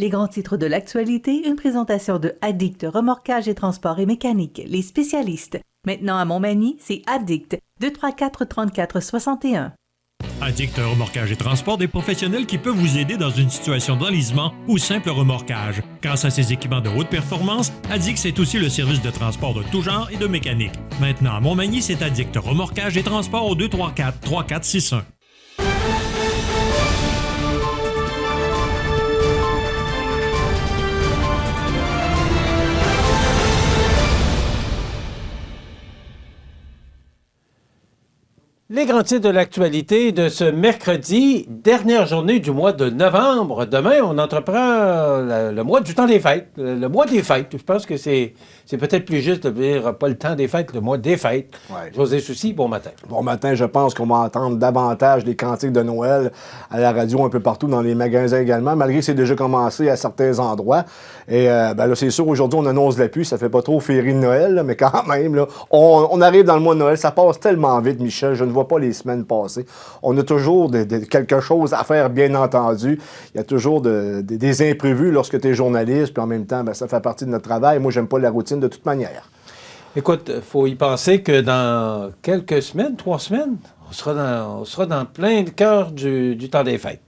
Les grands titres de l'actualité, une présentation de Addict Remorquage et Transport et Mécanique, les spécialistes. Maintenant à Montmagny, c'est Addict, 234-34-61. Addict Remorquage et Transport, des professionnels qui peuvent vous aider dans une situation d'enlisement ou simple remorquage. Grâce à ses équipements de haute performance, Addict, c'est aussi le service de transport de tout genre et de mécanique. Maintenant à Montmagny, c'est Addict Remorquage et Transport au 234-3461. Les grands titres de l'actualité de ce mercredi, dernière journée du mois de novembre. Demain, on entreprend le mois du temps des fêtes. Le mois des fêtes. Je pense que c'est peut-être plus juste de dire pas le temps des fêtes, le mois des fêtes. Ouais. José Soucy, bon matin. Bon matin, je pense qu'on va entendre davantage des cantiques de Noël à la radio un peu partout, dans les magasins également, malgré que c'est déjà commencé à certains endroits. Et là, c'est sûr, aujourd'hui, on annonce la pluie. Ça fait pas trop féerie de Noël, là, mais quand même, là, on arrive dans le mois de Noël. Ça passe tellement vite, Michel. Je ne vois pas les semaines passer. On a toujours quelque chose à faire, bien entendu. Il y a toujours des imprévus lorsque tu es journaliste, puis en même temps, ça fait partie de notre travail. Moi, j'aime pas la routine de toute manière. Écoute, il faut y penser que dans quelques semaines, 3 semaines, on sera dans plein cœur du temps des fêtes.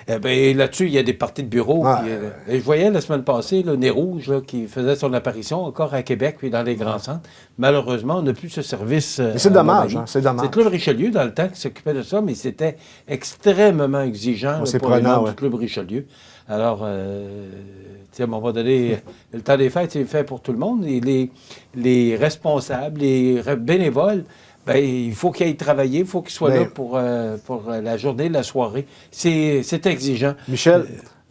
Là-dessus, il y a des parties de bureau. Ah, Puis, je voyais la semaine passée le Nez Rouge là, qui faisait son apparition encore à Québec puis dans les grands centres. Malheureusement, on n'a plus ce service. C'est dommage, hein, c'est dommage. C'est Club Richelieu dans le temps qui s'occupait de ça, mais c'était extrêmement exigeant pour les membres du Club Richelieu. Alors, à un moment donné, le temps des fêtes, c'est fait pour tout le monde. Et les responsables, les bénévoles, il faut qu'ils aillent travailler, il faut qu'ils soient là pour la journée, la soirée. C'est exigeant. Michel,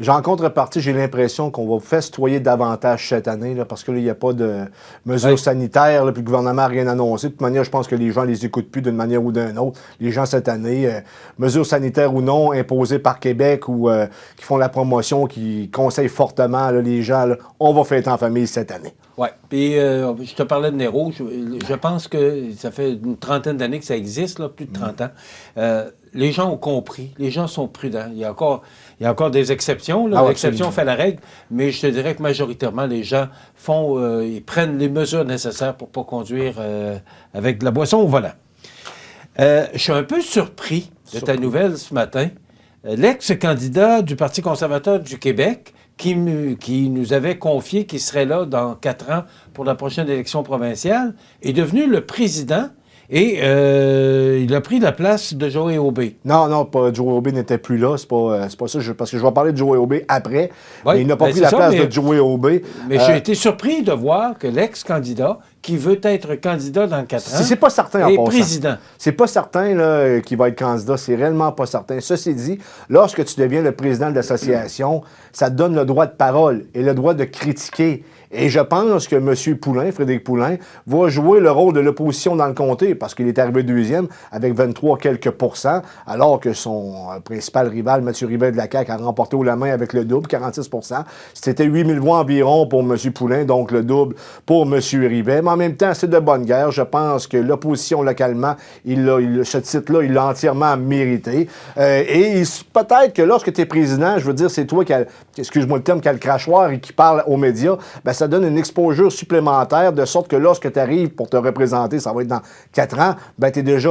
en contrepartie, j'ai l'impression qu'on va festoyer davantage cette année, là, parce que là, il n'y a pas de mesures sanitaires, là, puis le gouvernement n'a rien annoncé. De toute manière, je pense que les gens ne les écoutent plus d'une manière ou d'une autre. Les gens, cette année, mesures sanitaires ou non, imposées par Québec ou qui font la promotion, qui conseillent fortement là, les gens, là, on va fêter en famille cette année. Oui. Puis, je te parlais de Nez Rouge. Je pense que ça fait une trentaine d'années que ça existe, là, plus de 30 ans. Les gens ont compris. Les gens sont prudents. Il y a encore des exceptions. L'exception fait la règle. Mais je te dirais que majoritairement, les gens ils prennent les mesures nécessaires pour ne pas conduire avec de la boisson au volant. Je suis un peu surpris de ta nouvelle ce matin. L'ex-candidat du Parti conservateur du Québec, qui nous avait confié qu'il serait là dans 4 ans pour la prochaine élection provinciale, est devenu le président et il a pris la place de Joey Aubé. Non, pas Joey Aubé n'était plus là. C'est pas ça, parce que je vais parler de Joey Aubé après. Oui, mais il n'a pas pris la place de Joey Aubé. Mais j'ai été surpris de voir que l'ex-candidat, qui veut être candidat dans 4 ans, c'est pas certain, est président. C'est pas certain là, qu'il va être candidat. C'est réellement pas certain. Ceci dit, lorsque tu deviens le président de l'association, ça te donne le droit de parole et le droit de critiquer. Et je pense que M. Poulin, Frédéric Poulin, va jouer le rôle de l'opposition dans le comté parce qu'il est arrivé deuxième avec 23 quelques %, alors que son principal rival, Mathieu Rivet de la CAQ, a remporté haut la main avec le double, 46 %. C'était 8 000 voix environ pour M. Poulin, donc le double pour M. Rivet. Mais en même temps, c'est de bonne guerre. Je pense que l'opposition localement, ce titre-là, il l'a entièrement mérité. Et peut-être que lorsque tu es président, je veux dire, c'est toi qui a, excuse-moi le terme, qui a le crachoir et qui parle aux médias, ça donne une exposure supplémentaire, de sorte que lorsque tu arrives pour te représenter, ça va être dans 4 ans, tu es déjà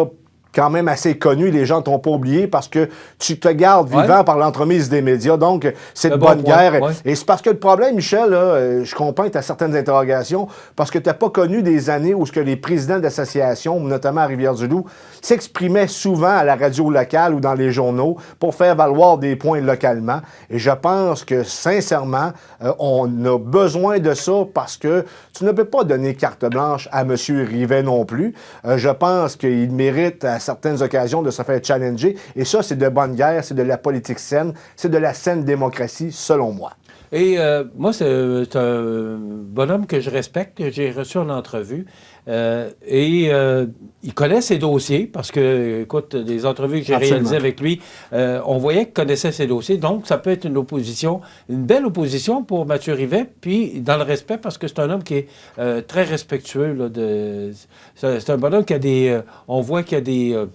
quand même assez connu, les gens ne t'ont pas oublié parce que tu te gardes vivant par l'entremise des médias. Donc, c'est de bonne guerre. Ouais. Et c'est parce que le problème, Michel, là, je comprends que tu as certaines interrogations, parce que tu n'as pas connu des années où ce que les présidents d'associations, notamment à Rivière-du-Loup, s'exprimaient souvent à la radio locale ou dans les journaux pour faire valoir des points localement. Et je pense que, sincèrement, on a besoin de ça parce que tu ne peux pas donner carte blanche à M. Rivet non plus. Je pense qu'il mérite à certaines occasions de se faire challenger. Et ça, c'est de bonne guerre, c'est de la politique saine, c'est de la saine démocratie, selon moi. Et moi, c'est un bonhomme que je respecte, que j'ai reçu en entrevue. Il connaît ses dossiers parce que, écoute, les entrevues que j'ai réalisées avec lui, on voyait qu'il connaissait ses dossiers. Donc, ça peut être une opposition, une belle opposition pour Mathieu Rivet, puis dans le respect, parce que c'est un homme qui est très respectueux. Là, c'est un bonhomme qui a des... on voit qu'il y a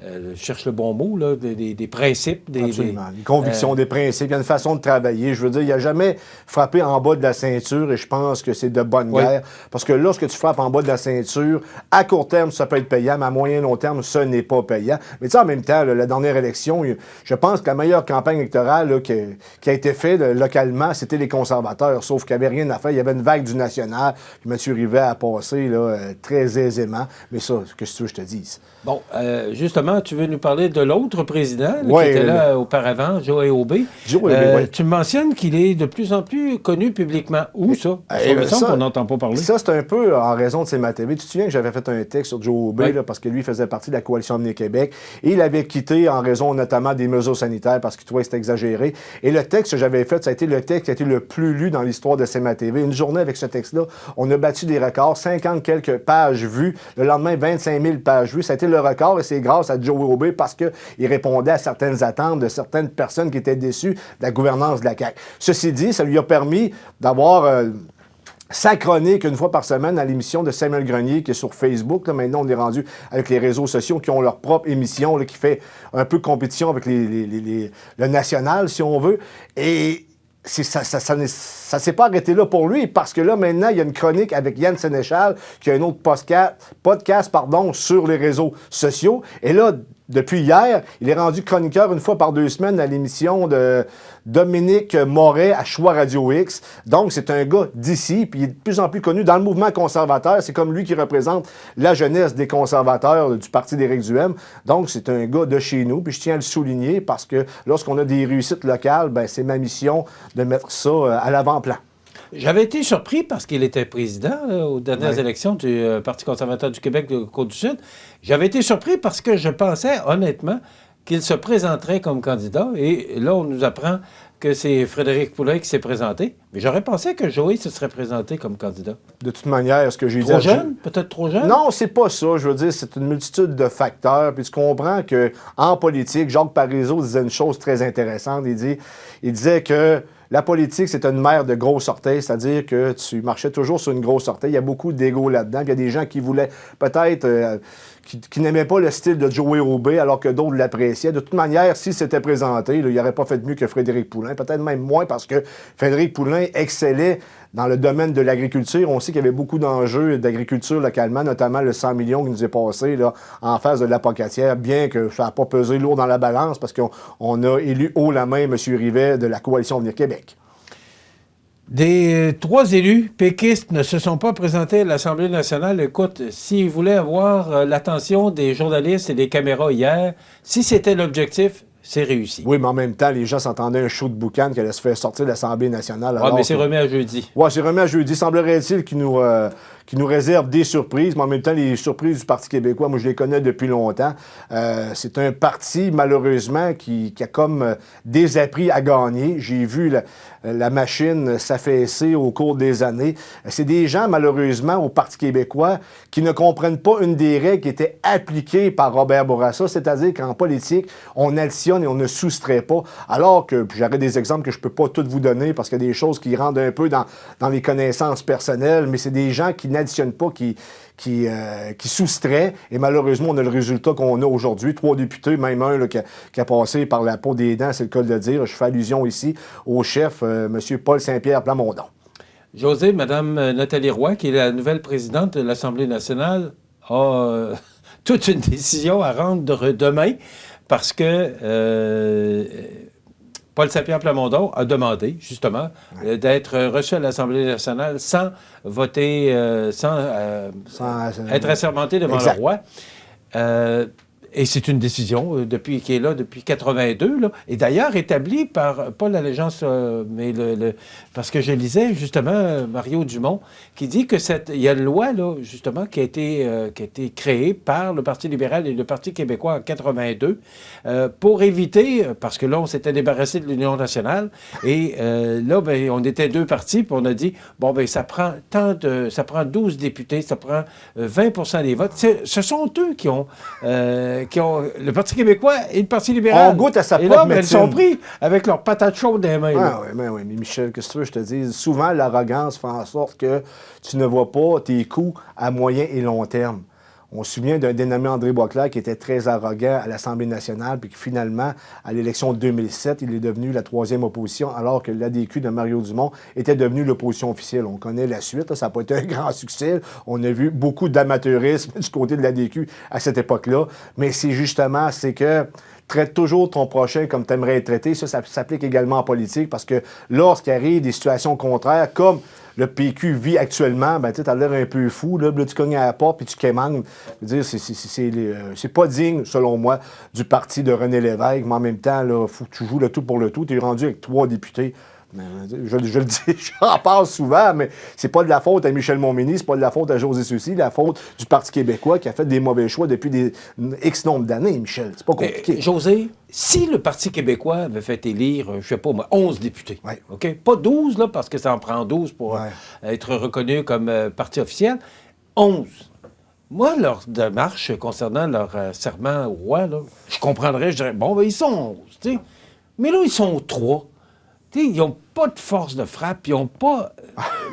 je cherche le bon mot, là, des principes. Absolument. Des convictions, des principes. Il y a une façon de travailler. Je veux dire, il n'a jamais frappé en bas de la ceinture et je pense que c'est de bonne guerre. Parce que lorsque tu frappes en bas de la ceinture, à court terme, ça peut être payant, mais à moyen long terme, ce n'est pas payant. Mais tu sais, en même temps, là, la dernière élection, je pense que la meilleure campagne électorale là, qui a été faite localement, c'était les conservateurs. Sauf qu'il n'y avait rien à faire. Il y avait une vague du national. Puis M. Rivet a passé là, très aisément. Mais ça, qu'est-ce que tu veux que je te dise? Bon, justement, tu veux nous parler de l'autre président qui était là auparavant, Joe Aubé. Tu mentionnes qu'il est de plus en plus connu publiquement. Où ça? On n'entend pas parler. Ça, c'est un peu en raison de CMA-TV. Tu te souviens que j'avais fait un texte sur Joe Aubé là, parce que lui faisait partie de la Coalition Avenir Québec. Et il avait quitté en raison notamment des mesures sanitaires parce qu'il trouvait que c'était exagéré. Et le texte que j'avais fait, ça a été le texte qui a été le plus lu dans l'histoire de CMA-TV. Une journée avec ce texte-là, on a battu des records, 50 quelques pages vues. Le lendemain, 25 000 pages vues. Ça a été le record et c'est grâce à Joe Aubé parce qu'il répondait à certaines attentes de certaines personnes qui étaient déçues de la gouvernance de la CAQ. Ceci dit, ça lui a permis d'avoir sa chronique une fois par semaine à l'émission de Samuel Grenier qui est sur Facebook. Là, maintenant, on est rendu avec les réseaux sociaux qui ont leur propre émission là, qui fait un peu compétition avec le national, si on veut. Et ça s'est pas arrêté là pour lui, parce que là, maintenant, il y a une chronique avec Yann Sénéchal, qui a un autre podcast sur les réseaux sociaux. Et là, depuis hier, il est rendu chroniqueur une fois par 2 semaines à l'émission de Dominique Moret à Choix Radio X. Donc, c'est un gars d'ici, puis il est de plus en plus connu dans le mouvement conservateur. C'est comme lui qui représente la jeunesse des conservateurs du parti d'Éric Duhem. Donc, c'est un gars de chez nous, puis je tiens à le souligner parce que lorsqu'on a des réussites locales, ben, c'est ma mission de mettre ça à l'avant-plan. J'avais été surpris parce qu'il était président aux dernières élections du Parti conservateur du Québec de Côte-du-Sud. J'avais été surpris parce que je pensais, honnêtement, qu'il se présenterait comme candidat. Et là, on nous apprend que c'est Frédéric Poulin qui s'est présenté. Mais j'aurais pensé que Joey se serait présenté comme candidat. De toute manière, ce que j'ai dit... Trop jeune? Peut-être trop jeune? Non, c'est pas ça. Je veux dire, c'est une multitude de facteurs. Puis tu comprends qu'en politique, Jacques Parizeau disait une chose très intéressante. Il disait que la politique, c'est une mer de gros orteils, c'est-à-dire que tu marchais toujours sur une grosse orteil. Il y a beaucoup d'ego là-dedans. Puis il y a des gens qui voulaient peut-être... qui n'aimaient pas le style de Joey Aubé, alors que d'autres l'appréciaient. De toute manière, s'il s'était présenté, là, il n'aurait pas fait mieux que Frédéric Poulin. Peut-être même moins, parce que Frédéric Poulin excellait dans le domaine de l'agriculture. On sait qu'il y avait beaucoup d'enjeux d'agriculture localement, notamment le 100 millions qui nous est passé là, en face de l'Apocatière, bien que ça n'a pas pesé lourd dans la balance, parce qu'on a élu haut la main M. Rivet de la Coalition Avenir Québec. Des 3 élus péquistes ne se sont pas présentés à l'Assemblée nationale. Écoute, s'ils voulaient avoir l'attention des journalistes et des caméras hier, si c'était l'objectif, c'est réussi. Oui, mais en même temps, les gens s'entendaient un show de boucan qui allait se faire sortir de l'Assemblée nationale. Oui, mais c'est remis à jeudi. Oui, c'est remis à jeudi. Semblerait-il qu'ils nous réserve des surprises, mais en même temps, les surprises du Parti québécois, moi, je les connais depuis longtemps. C'est un parti, malheureusement, qui a comme désappris à gagner. J'ai vu la machine s'affaisser au cours des années. C'est des gens, malheureusement, au Parti québécois qui ne comprennent pas une des règles qui était appliquée par Robert Bourassa, c'est-à-dire qu'en politique, on additionne et on ne soustrait pas. Alors que, puis j'aurais des exemples que je ne peux pas toutes vous donner parce qu'il y a des choses qui rentrent un peu dans les connaissances personnelles, mais c'est des gens qui n'additionnent pas, qui soustrait. Et malheureusement, on a le résultat qu'on a aujourd'hui. 3 députés, même un là, qui a passé par la peau des dents, c'est le cas de le dire. Je fais allusion ici au chef, M. Paul Saint-Pierre Plamondon. José, Mme Nathalie Roy, qui est la nouvelle présidente de l'Assemblée nationale, a toute une décision à rendre demain parce que Paul Saint-Pierre Plamondon a demandé, justement, d'être reçu à l'Assemblée nationale sans voter, sans être assermenté devant le roi. Et c'est une décision qui est là depuis 82, là, et d'ailleurs établie par, pas l'allégeance, mais parce que je lisais justement Mario Dumont, qui dit que il y a une loi, là, justement, qui a été créée par le Parti libéral et le Parti québécois en 82 pour éviter, parce que là, on s'était débarrassé de l'Union nationale, et là, ben, on était 2 partis, puis on a dit, bon, ben ça prend 12 députés, ça prend 20% des votes. Ce sont eux qui ont le Parti québécois et le Parti libéral. On goûte à sa propre médecine. Ils sont pris avec leurs patates chaudes dans les mains. Ah, oui, mais Michel, qu'est-ce que tu veux que je te dise? Souvent, l'arrogance fait en sorte que tu ne vois pas tes coûts à moyen et long terme. On se souvient d'un dénommé André Boisclair qui était très arrogant à l'Assemblée nationale, puis que finalement, à l'élection de 2007, il est devenu la troisième opposition, alors que l'ADQ de Mario Dumont était devenu l'opposition officielle. On connaît la suite, là, ça n'a pas été un grand succès. On a vu beaucoup d'amateurisme du côté de l'ADQ à cette époque-là, mais c'est que traite toujours ton prochain comme tu aimerais être traité. Ça s'applique également en politique parce que lorsqu'il arrive des situations contraires, comme le PQ vit actuellement, ben tu as l'air un peu fou, là tu cognes à la porte puis tu quémanges. C'est pas digne, selon moi, du parti de René Lévesque, mais en même temps, là, faut que tu joues le tout pour le tout. Tu es rendu avec 3 députés. Je le dis, j'en parle souvent, mais c'est pas de la faute à Michel Montminy, c'est pas de la faute à José Soucy, la faute du Parti québécois qui a fait des mauvais choix depuis des X nombre d'années, Michel. C'est pas compliqué. José, si le Parti québécois avait fait élire, je sais pas moi, 11 députés, ouais. OK? Pas 12, là, parce que ça en prend 12 pour être reconnu comme parti officiel. 11. Moi, leur démarche concernant leur serment au roi, là, je comprendrais, je dirais, bon, ben, ils sont 11, tu sais. Mais là, ils sont 3. T'sais, ils n'ont pas de force de frappe, ils n'ont pas...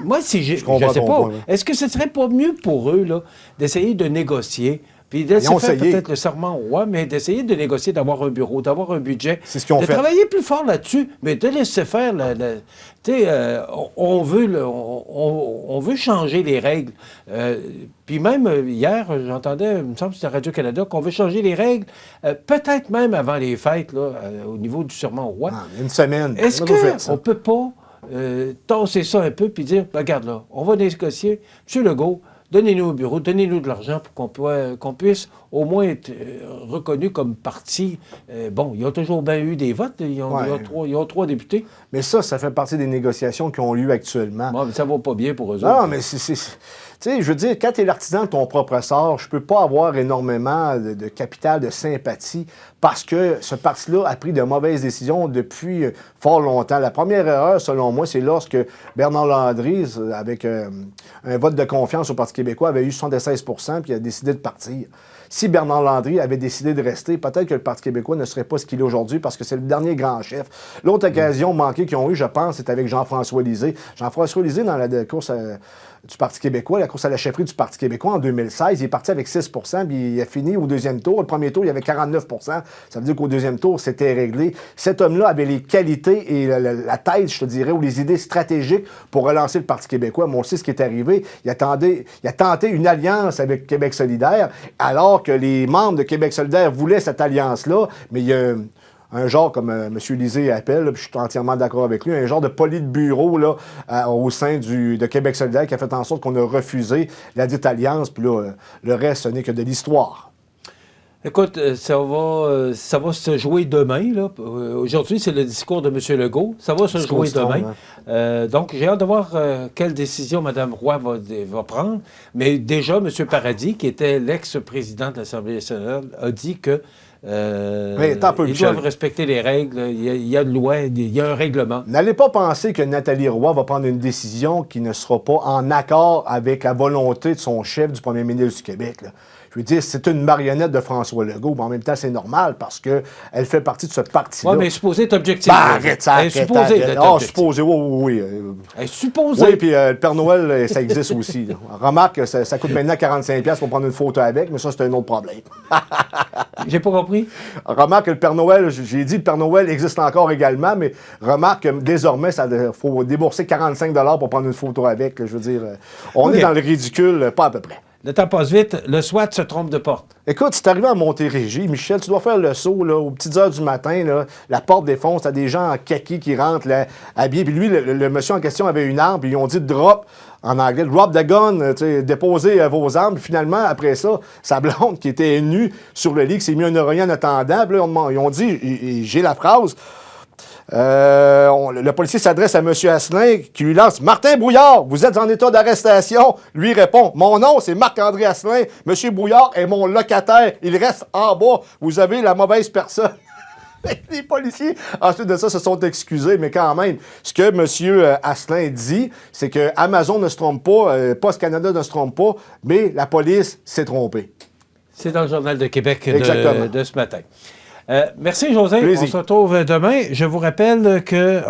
Moi, si je sais pas, est-ce que ce serait pas mieux pour eux là, d'essayer de négocier, puis d'essayer de faire peut-être le serment au roi, mais d'essayer de négocier, d'avoir un bureau, d'avoir un budget, c'est ce qu'ils ont fait. Travailler plus fort là-dessus, mais de laisser faire... on veut changer les règles. Puis même hier, j'entendais, il me semble que c'était Radio-Canada, qu'on veut changer les règles, peut-être même avant les fêtes, là, au niveau du serment au roi. Une semaine. Est-ce qu'on ne peut pas tasser ça un peu puis dire, regarde là, on va négocier, M. Legault, donnez-nous un bureau, donnez-nous de l'argent pour qu'on puisse au moins être reconnu comme parti. Bon, ils ont toujours bien eu des votes, ils ont 3 députés. Mais ça fait partie des négociations qui ont lieu actuellement. Bon, mais ça va pas bien pour eux autres. Non, mais tu sais, je veux dire, quand tu es l'artisan de ton propre sort, je peux pas avoir énormément de capital, de sympathie, parce que ce parti-là a pris de mauvaises décisions depuis fort longtemps. La première erreur, selon moi, c'est lorsque Bernard Landry, avec un vote de confiance au Parti québécois, avait eu 76 % puis il a décidé de partir. Si Bernard Landry avait décidé de rester, peut-être que le Parti québécois ne serait pas ce qu'il est aujourd'hui parce que c'est le dernier grand chef. L'autre occasion manquée qu'ils ont eue, je pense, c'est avec Jean-François Lisée. Jean-François Lisée, dans la course du Parti québécois, la course à la chefferie du Parti québécois en 2016, il est parti avec 6 % puis il a fini au deuxième tour. Le premier tour, il y avait 49 % Ça veut dire qu'au deuxième tour, c'était réglé. Cet homme-là avait les qualités et la tête, je te dirais, ou les idées stratégiques pour relancer le Parti québécois. Mais on sait ce qui est arrivé. Il a tenté une alliance avec Québec solidaire, alors que les membres de Québec solidaire voulaient cette alliance-là, mais il y a un genre, comme M. Lisée appelle, là, puis je suis entièrement d'accord avec lui, un genre de politburo là, au sein de Québec solidaire qui a fait en sorte qu'on a refusé la dite alliance, puis là, le reste, ce n'est que de l'histoire. Écoute, ça va se jouer demain. Là. Aujourd'hui, c'est le discours de M. Legault. Ça va se jouer demain. Donc, j'ai hâte de voir quelle décision Mme Roy va prendre. Mais déjà, M. Paradis, qui était l'ex-président de l'Assemblée nationale, a dit que ils doivent respecter les règles. Il y a une loi, il y a un règlement. N'allez pas penser que Nathalie Roy va prendre une décision qui ne sera pas en accord avec la volonté de son chef, du premier ministre du Québec. Là. Je veux dire, c'est une marionnette de François Legault, mais en même temps, c'est normal parce qu'elle fait partie de ce parti-là. Oui, mais supposé être objectif. Arrête ça, elle est supposée être objectif. Supposé, oui. Elle est supposée. Oui, puis le Père Noël, ça existe aussi. Là. Remarque, ça coûte maintenant 45$ pour prendre une photo avec, mais ça, c'est un autre problème. J'ai pas compris. Remarque que le Père Noël, j'ai dit le Père Noël existe encore également, mais remarque que désormais, il faut débourser 45$ pour prendre une photo avec. Là, je veux dire, on est dans le ridicule, pas à peu près. Le temps passe vite, le SWAT se trompe de porte. Écoute, c'est arrivé à Montérégie, Michel, tu dois faire le saut là, aux petites heures du matin, là, la porte défonce, t'as des gens en kaki qui rentrent là, habillés, puis lui, le monsieur en question avait une arme, puis ils ont dit drop, en anglais, drop the gun, déposez vos armes, puis finalement, après ça, sa blonde qui était nue sur le lit, qui s'est mis un oreiller en attendant, puis là, ils ont dit, et j'ai la phrase, le policier s'adresse à M. Asselin qui lui lance « Martin Brouillard, vous êtes en état d'arrestation. » Lui répond « Mon nom, c'est Marc-André Asselin. M. Brouillard est mon locataire. Il reste en bas. Vous avez la mauvaise personne. » Les policiers, ensuite de ça, se sont excusés, mais quand même, ce que M. Asselin dit, c'est que Amazon ne se trompe pas, Post Canada ne se trompe pas, mais la police s'est trompée. C'est dans le Journal de Québec de ce matin. Merci, José. Plaisir. On se retrouve demain. Je vous rappelle que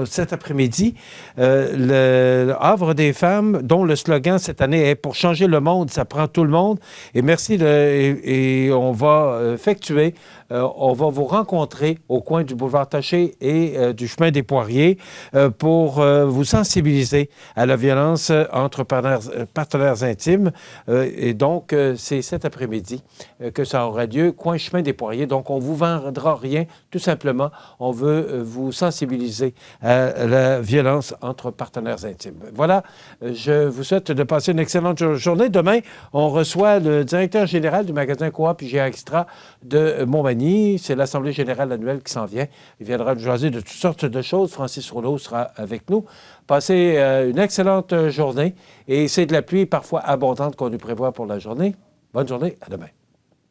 cet après-midi, le Havre des femmes, dont le slogan cette année est « Pour changer le monde, ça prend tout le monde ». Et merci. Et on va effectuer, on va vous rencontrer au coin du boulevard Taché et du chemin des Poiriers pour vous sensibiliser à la violence entre partenaires intimes. Et donc, c'est cet après-midi que ça aura lieu, coin chemin des Poiriers. Donc, on vous vendra rien, tout simplement. On veut vous sensibiliser à la violence entre partenaires intimes. Voilà, je vous souhaite de passer une excellente journée. Demain, on reçoit le directeur général du magasin Coop IGA Extra de Montmagny. C'est l'Assemblée générale annuelle qui s'en vient. Il viendra nous jaser de toutes sortes de choses. Francis Rouleau sera avec nous. Passez une excellente journée et c'est de la pluie parfois abondante qu'on nous prévoit pour la journée. Bonne journée, à demain.